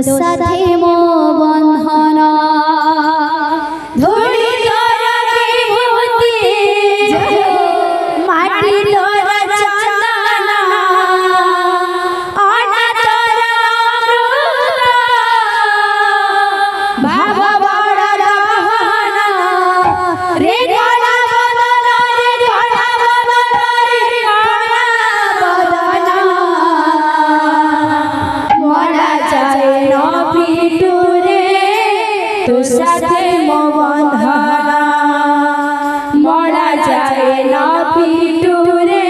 সাথে মো বন্ধন ধরি তোরা বিভূতি মাটি তোরা চন্দন অনা তোরা অমৃত ভাব বড় রহন রে গড়া বদন রে গড়া বদন রে গড়া বদন মরা যায় না পিটুরে তোর সাথে মো বন্ধন মরা যায় না পিটুরে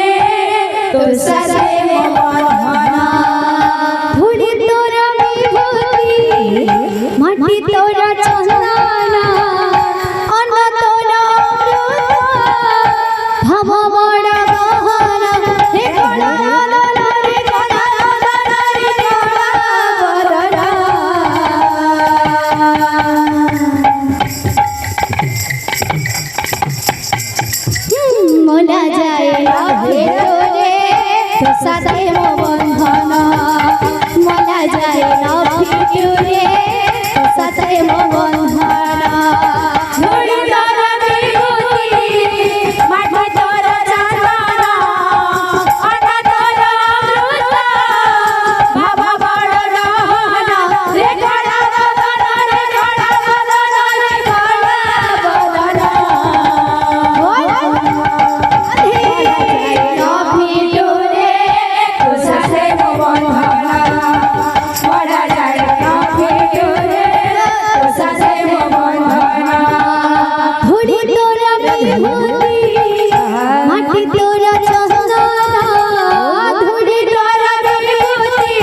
তোর সাথে মো বন্ধন ধুলি তোরা বিভূতি মাটি তোরা চন্দন অন্ন তোরা অমৃত ভাব বড় গহন রে গড়া বদন রে গড়া বদন রে গড়া বদন মোলা যায় না ভেতরে তোর সাথে মো বন্ধন মোলা যায় না ভিতরে তোর সাথে মো বন্ধন ধরি তোরা বিভূতি মাটি তোরা চন্দন অনা তোরা অমৃত ভাব বড় রহন রে গড়া বদন রে গড়া বদন রে গড়া বদন মাটি তোরা চন্দন ধুলি তোরা বিভূতি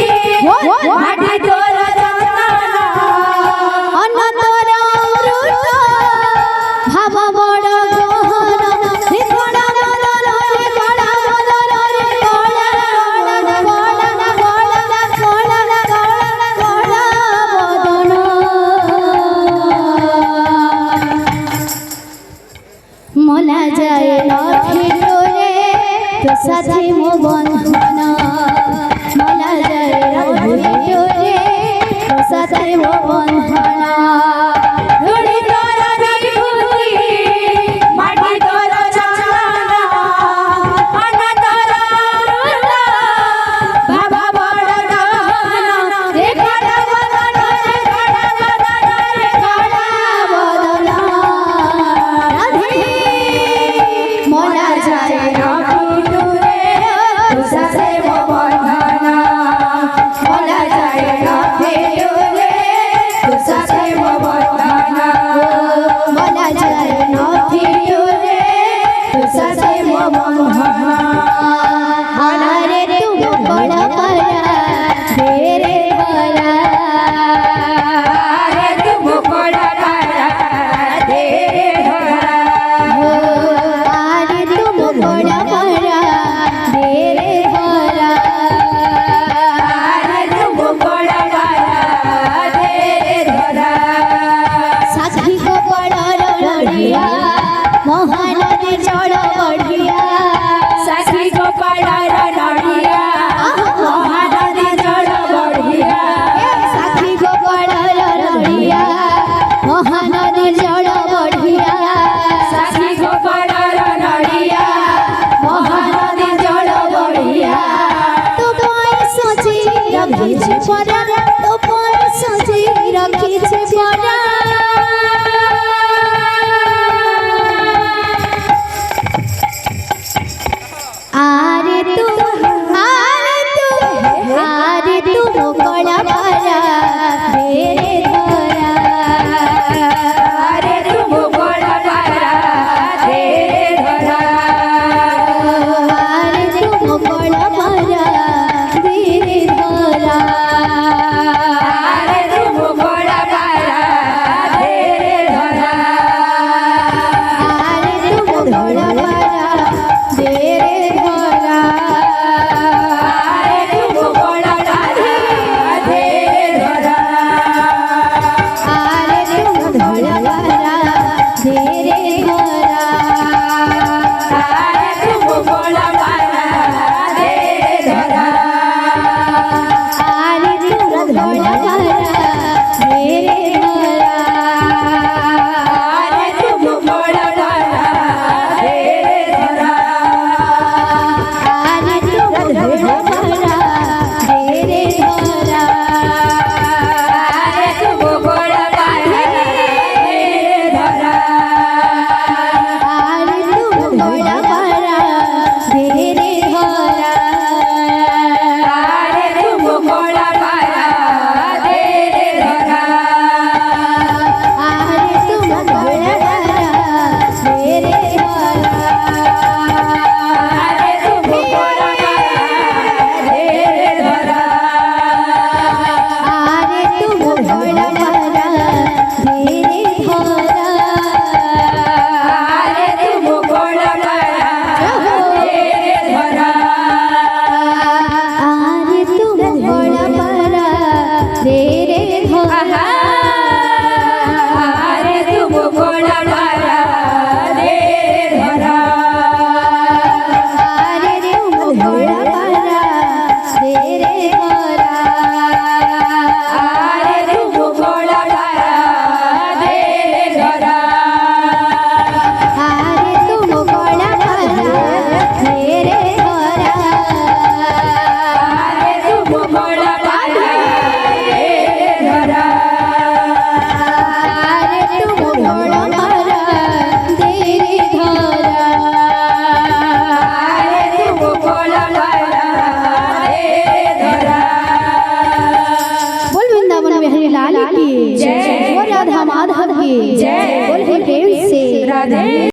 মাটি তোরা চন্দন অন্ন তোরা অমৃত ভাব বড় গহন রে গড়া বদন রে গড়া বদন রে গড়া বদন মোলা যায় না ভিতরে তোর সাথে মো বন্ধন মোলা যায় না ভিতরে তোর সাথে মো বন্ধন ধরি তোরা বিভূতি মাটি তোরা চন্দন অনা তোরা অমৃত ভাব বড় রহন রে গড়া বদন রে গড়া বদন রে গড়া বদন রাধে মোলা যায় না ভিতরে তোর সাথে মো বন্ধন মোলা যায় না ভিতরে তোর সাথে মো বন্ধন মোলা যায় না ভিতরে তোর সাথে মো বন্ধন আরে তুম বড় পারা তেরে পারা আরে তুম বড় পারা তেরে ধরা আরে তুম বড় পারা তেরে ধরা আরে তুম বড় পারা তেরে ধরা সাথী গো বড় লড়িয়া মহানদী জল বড়িয়া সাথী গো বড় লড়িয়া মহানদী জল বড়িয়া সাথী গো বড় লড়িয়া মহানদী জল বড়িয়া সাথী গো বড় লড়িয়া মহানদী জল বড়িয়া তো পায় সজি রাখিছে পরা তো পায় সজি রাখিছে পরা আরে তুম কলা পারা তেরে ধরা আরে তুম কলা পারা তেরে ধরা আরে তুম কলা পারা তেরে ধরা আরে তুম কলা পারা তেরে ধরা আরে তুম কলা পারা তেরে ধরা की जय। बोलिए प्रेम से राधे